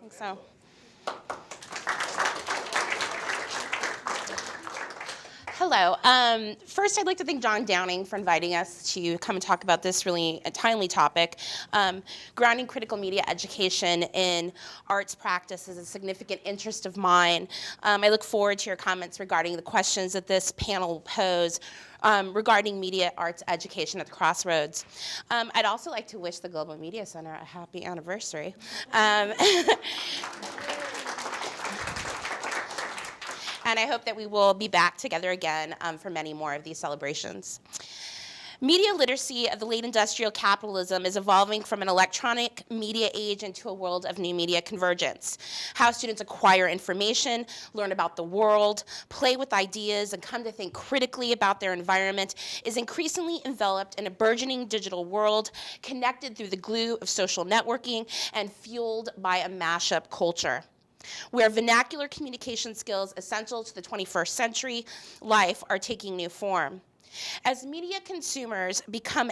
think so. Hello. First, I'd like to thank John Downing for inviting us to come and talk about this really timely topic. Grounding critical media education in arts practice is a significant interest of mine. I look forward to your comments regarding the questions that this panel will pose regarding media arts education at the Crossroads. I'd also like to wish the Global Media Center a happy anniversary. And I hope that we will be back together again for many more of these celebrations. Media literacy of the late industrial capitalism is evolving from an electronic media age into a world of new media convergence. How students acquire information, learn about the world, play with ideas, and come to think critically about their environment is increasingly enveloped in a burgeoning digital world, connected through the glue of social networking and fueled by a mashup culture, where vernacular communication skills essential to the 21st century life are taking new form. As media consumers become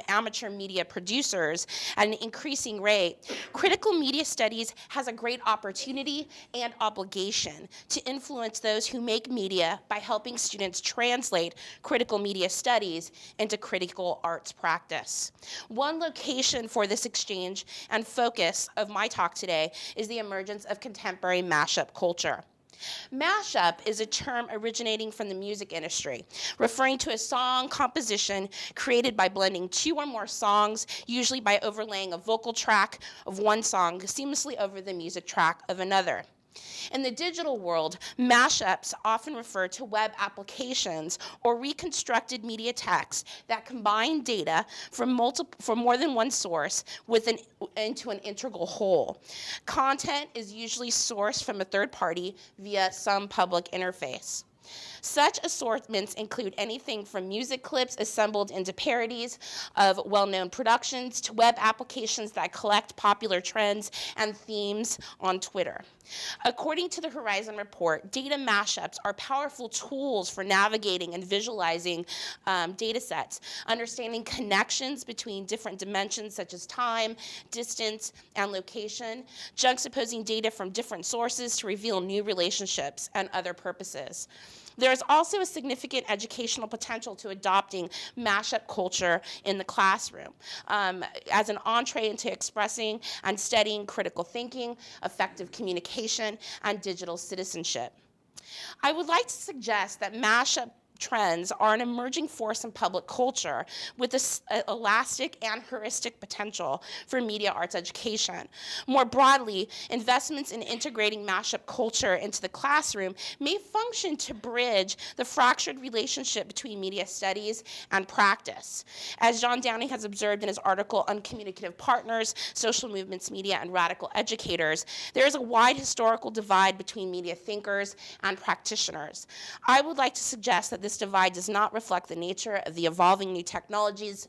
amateur media producers at an increasing rate, critical media studies has a great opportunity and obligation to influence those who make media by helping students translate critical media studies into critical arts practice. One location for this exchange and focus of my talk today is the emergence of contemporary mashup culture. Mashup is a term originating from the music industry, referring to a song composition created by blending two or more songs, usually by overlaying a vocal track of one song seamlessly over the music track of another. In the digital world, mashups often refer to web applications or reconstructed media texts that combine data from more than one source into an integral whole. Content is usually sourced from a third party via some public interface. Such assortments include anything from music clips assembled into parodies of well-known productions to web applications that collect popular trends and themes on Twitter. According to the Horizon Report, data mashups are powerful tools for navigating and visualizing data sets, understanding connections between different dimensions such as time, distance, and location, juxtaposing data from different sources to reveal new relationships and other purposes. There is also a significant educational potential to adopting mashup culture in the classroom as an entree into expressing and studying critical thinking, effective communication, and digital citizenship. I would like to suggest that mashup trends are an emerging force in public culture with this elastic and heuristic potential for media arts education. More broadly, investments in integrating mashup culture into the classroom may function to bridge the fractured relationship between media studies and practice. As John Downing has observed in his article on communicative partners, social movements, media, and radical educators, there is a wide historical divide between media thinkers and practitioners. I would like to suggest that this divide does not reflect the nature of the evolving new technologies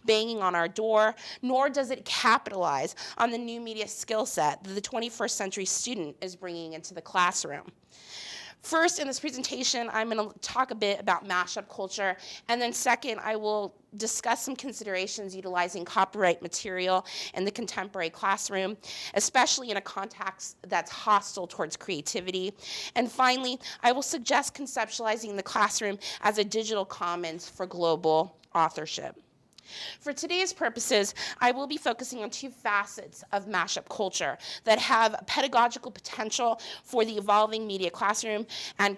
banging on our door, nor does it capitalize on the new media skill set that the 21st century student is bringing into the classroom. First, in this presentation, I'm going to talk a bit about mashup culture, and then second, I will discuss some considerations utilizing copyright material in the contemporary classroom, especially in a context that's hostile towards creativity. And finally, I will suggest conceptualizing the classroom as a digital commons for global authorship. For today's purposes, I will be focusing on two facets of mashup culture that have pedagogical potential for the evolving media classroom and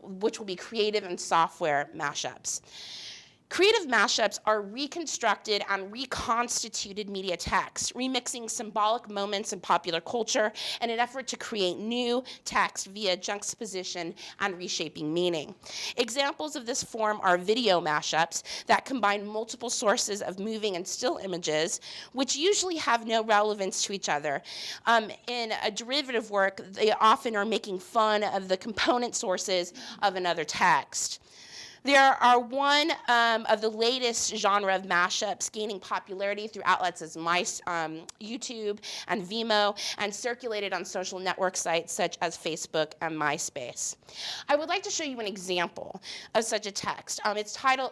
which will be creative and software mashups. Creative mashups are reconstructed and reconstituted media text, remixing symbolic moments in popular culture in an effort to create new text via juxtaposition and reshaping meaning. Examples of this form are video mashups that combine multiple sources of moving and still images, which usually have no relevance to each other. In a derivative work, they often are making fun of the component sources of another text. There are one of the latest genre of mashups gaining popularity through outlets as YouTube and Vimeo and circulated on social network sites such as Facebook and MySpace. I would like to show you an example of such a text. It's titled,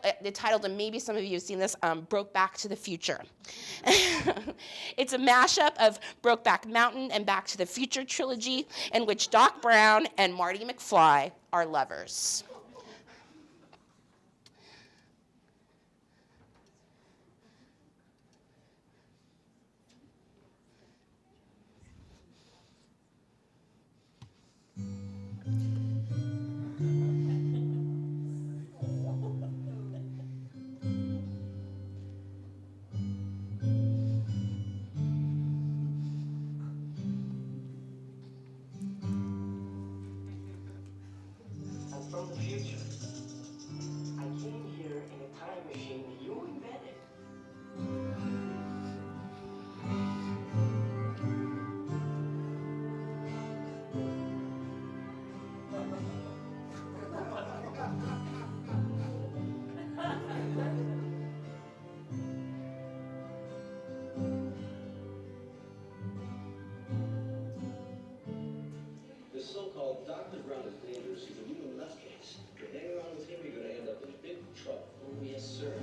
and maybe some of you have seen this, Broke Back to the Future. It's a mashup of Brokeback Mountain and Back to the Future trilogy, in which Doc Brown and Marty McFly are lovers. From the future. I came here in a time machine that you invented. The so-called Dr. Brown is dangerous. He's a real nutcase. If you hang around with him, you're going to end up in big trouble. Oh, yes, sir.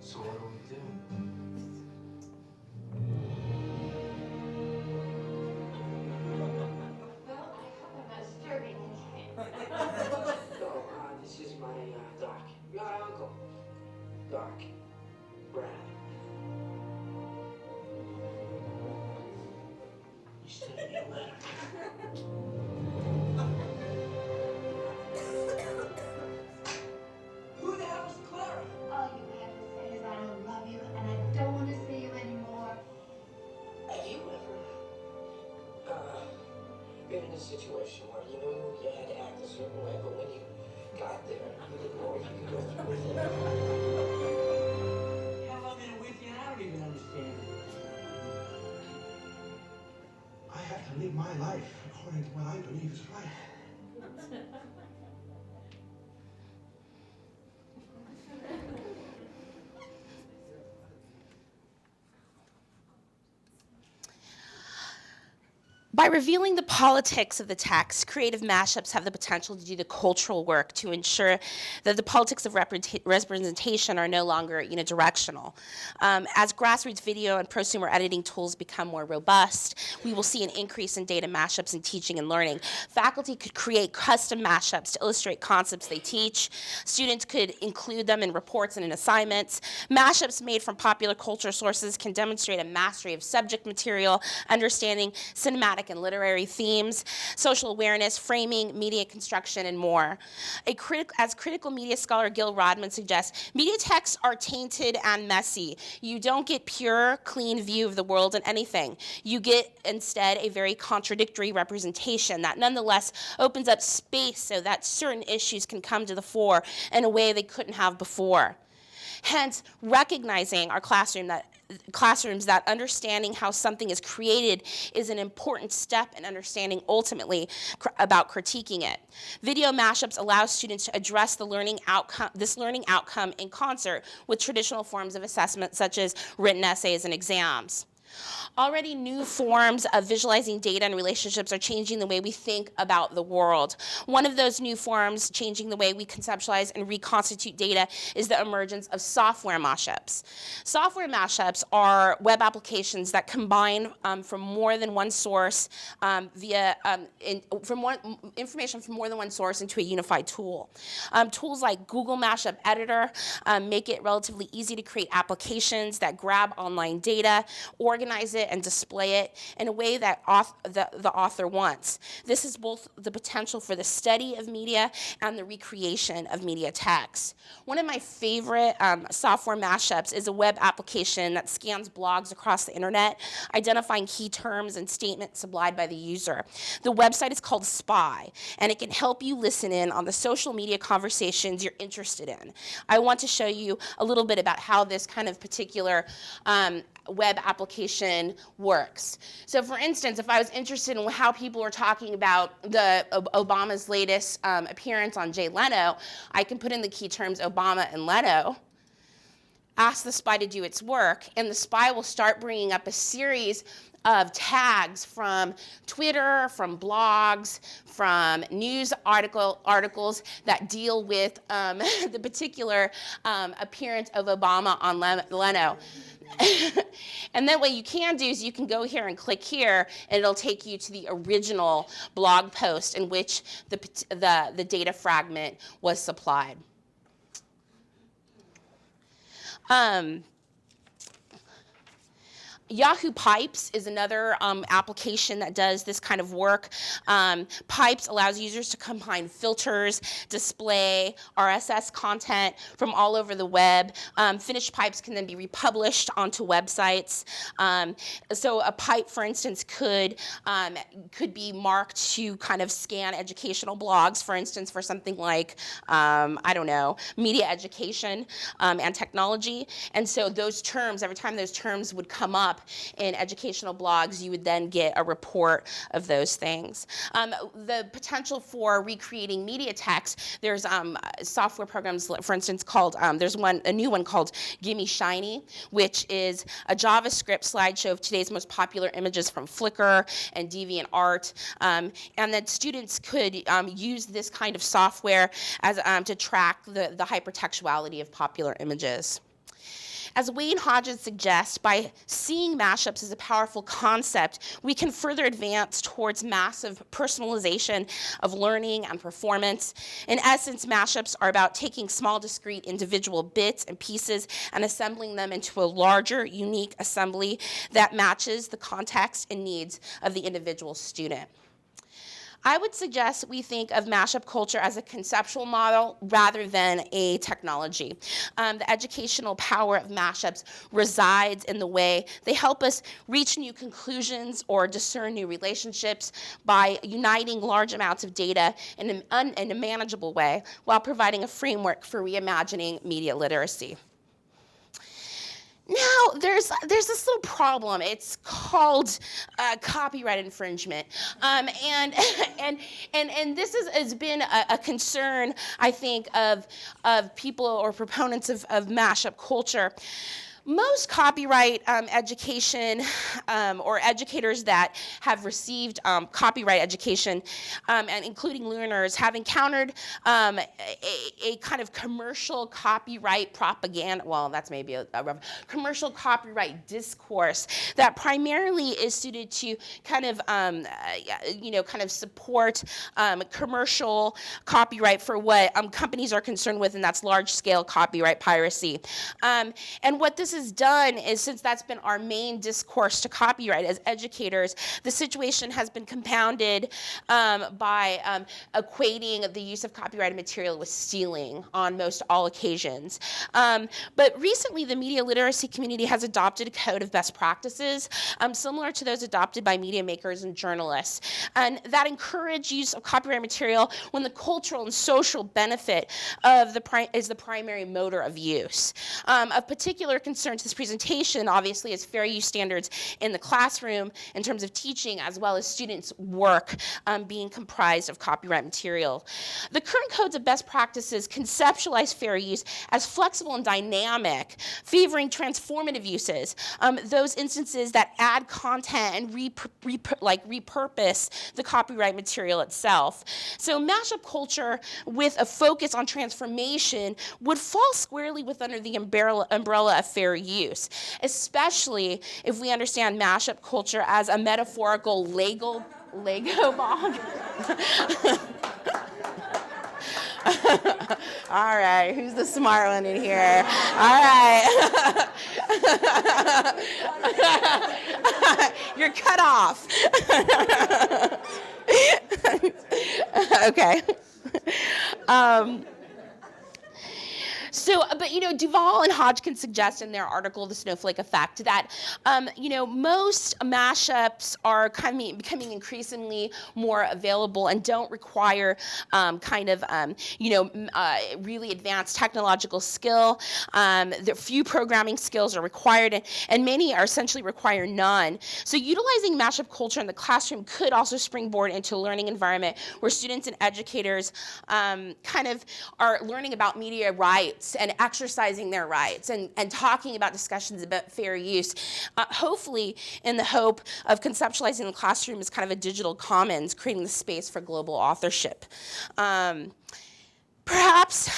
So what do we do? Well, I hope I'm not disturbing anything. No, this is my, Doc. Your uncle. Doc. Brad. You sent me a letter. Who the hell is Clara? All you have to say is I don't love you and I don't want to see you anymore. Have you ever, been in a situation where you knew you had to act a certain way, but when you got there, you didn't know if you could go through with it? How long been with you? I don't even understand it. I have to live my life according to what I believe is right. By revealing the politics of the text, creative mashups have the potential to do the cultural work to ensure that the politics of representation are no longer unidirectional. As grassroots video and prosumer editing tools become more robust, we will see an increase in data mashups in teaching and learning. Faculty could create custom mashups to illustrate concepts they teach. Students could include them in reports and in assignments. Mashups made from popular culture sources can demonstrate a mastery of subject material, understanding cinematic and literary themes, social awareness, framing, media construction, and more. As critical media scholar Gil Rodman suggests, media texts are tainted and messy. You don't get pure, clean view of the world and anything. You get instead a very contradictory representation that nonetheless opens up space so that certain issues can come to the fore in a way they couldn't have before. Hence, recognizing our classrooms that understanding how something is created is an important step in understanding ultimately about critiquing it. Video mashups allow students to address this learning outcome in concert with traditional forms of assessment such as written essays and exams. Already new forms of visualizing data and relationships are changing the way we think about the world. One of those new forms changing the way we conceptualize and reconstitute data is the emergence of software mashups. Software mashups are web applications that combine from more than one source information from more than one source into a unified tool. Tools like Google Mashup Editor make it relatively easy to create applications that grab online data, organize it, and display it in a way that the author wants. This is both the potential for the study of media and the recreation of media text. One of my favorite software mashups is a web application that scans blogs across the internet, identifying key terms and statements supplied by the user. The website is called Spy, and it can help you listen in on the social media conversations you're interested in. I want to show you a little bit about how this kind of particular web application works. So for instance, if I was interested in how people were talking about Obama's latest appearance on Jay Leno, I can put in the key terms Obama and Leno, ask the SPY to do its work, and the SPY will start bringing up a series of tags from Twitter, from blogs, from news articles that deal with the particular appearance of Obama on Leno. And then what you can do is you can go here and click here, and it'll take you to the original blog post in which the data fragment was supplied. Yahoo Pipes is another application that does this kind of work. Pipes allows users to combine filters, display RSS content from all over the web. Finished pipes can then be republished onto websites. So a pipe, for instance, could be marked to kind of scan educational blogs, for instance, for something like, I don't know, media education and technology. And so those terms, every time those terms would come up in educational blogs, you would then get a report of those things. The potential for recreating media text, there's software programs, for instance, called, there's a new one called Gimme Shiny, which is a JavaScript slideshow of today's most popular images from Flickr and DeviantArt. And then students could use this kind of software as to track the hypertextuality of popular images. As Wayne Hodges suggests, by seeing mashups as a powerful concept, we can further advance towards massive personalization of learning and performance. In essence, mashups are about taking small, discrete individual bits and pieces and assembling them into a larger, unique assembly that matches the context and needs of the individual student. I would suggest we think of mashup culture as a conceptual model rather than a technology. The educational power of mashups resides in the way they help us reach new conclusions or discern new relationships by uniting large amounts of data in a manageable way while providing a framework for reimagining media literacy. Now, there's this little problem. It's called copyright infringement, and this has been a concern, I think, of people or proponents of mashup culture. Most copyright education or educators that have received copyright education, and including learners, have encountered a kind of commercial copyright propaganda, well, that's maybe a commercial copyright discourse that primarily is suited to kind of, kind of support commercial copyright for what companies are concerned with, and that's large-scale copyright piracy. And what this has done is, since that's been our main discourse to copyright as educators, the situation has been compounded by equating the use of copyrighted material with stealing on most all occasions. But recently, the media literacy community has adopted a code of best practices similar to those adopted by media makers and journalists, and that encourage use of copyrighted material when the cultural and social benefit of is the primary motor of use. Of particular concern to this presentation, obviously, is fair use standards in the classroom in terms of teaching, as well as students' work being comprised of copyright material. The current codes of best practices conceptualize fair use as flexible and dynamic, favoring transformative uses, those instances that add content and repurpose the copyright material itself. So mashup culture with a focus on transformation would fall squarely under the umbrella of fair use, especially if we understand mashup culture as a metaphorical Lego bog. All right, who's the smart one in here? All right. You're cut off. Okay. But Duvall and Hodgkin suggest in their article, The Snowflake Effect, that, most mashups are becoming increasingly more available and don't require really advanced technological skill. The few programming skills are required, and many are essentially require none. So utilizing mashup culture in the classroom could also springboard into a learning environment where students and educators are learning about media rights rights and exercising their rights and talking about discussions about fair use, hopefully in the hope of conceptualizing the classroom as kind of a digital commons, creating the space for global authorship. Perhaps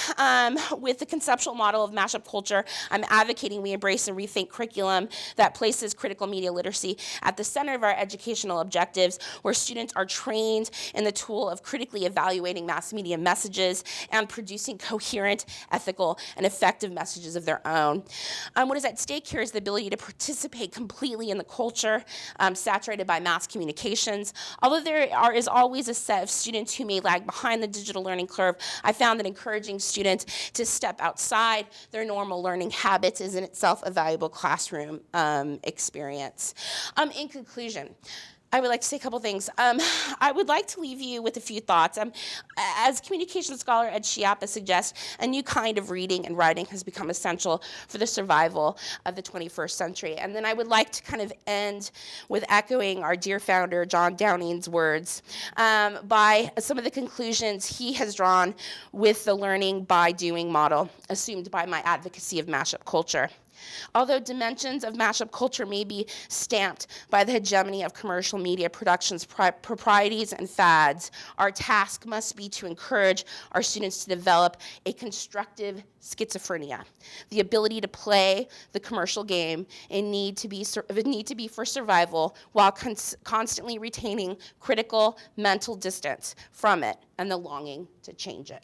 with the conceptual model of mashup culture, I'm advocating we embrace and rethink curriculum that places critical media literacy at the center of our educational objectives, where students are trained in the tool of critically evaluating mass media messages and producing coherent, ethical, and effective messages of their own. What is at stake here is the ability to participate completely in the culture saturated by mass communications. Although there is always a set of students who may lag behind the digital learning curve, I found that encouraging students to step outside their normal learning habits is in itself a valuable classroom experience. In conclusion, I would like to say a couple things. I would like to leave you with a few thoughts. As communication scholar Ed Schiappa suggests, a new kind of reading and writing has become essential for the survival of the 21st century. And then I would like to kind of end with echoing our dear founder, John Downing's words by some of the conclusions he has drawn with the learning by doing model assumed by my advocacy of mashup culture. Although dimensions of mashup culture may be stamped by the hegemony of commercial media productions, proprieties, and fads, our task must be to encourage our students to develop a constructive schizophrenia, the ability to play the commercial game and need to be for survival while constantly retaining critical mental distance from it and the longing to change it.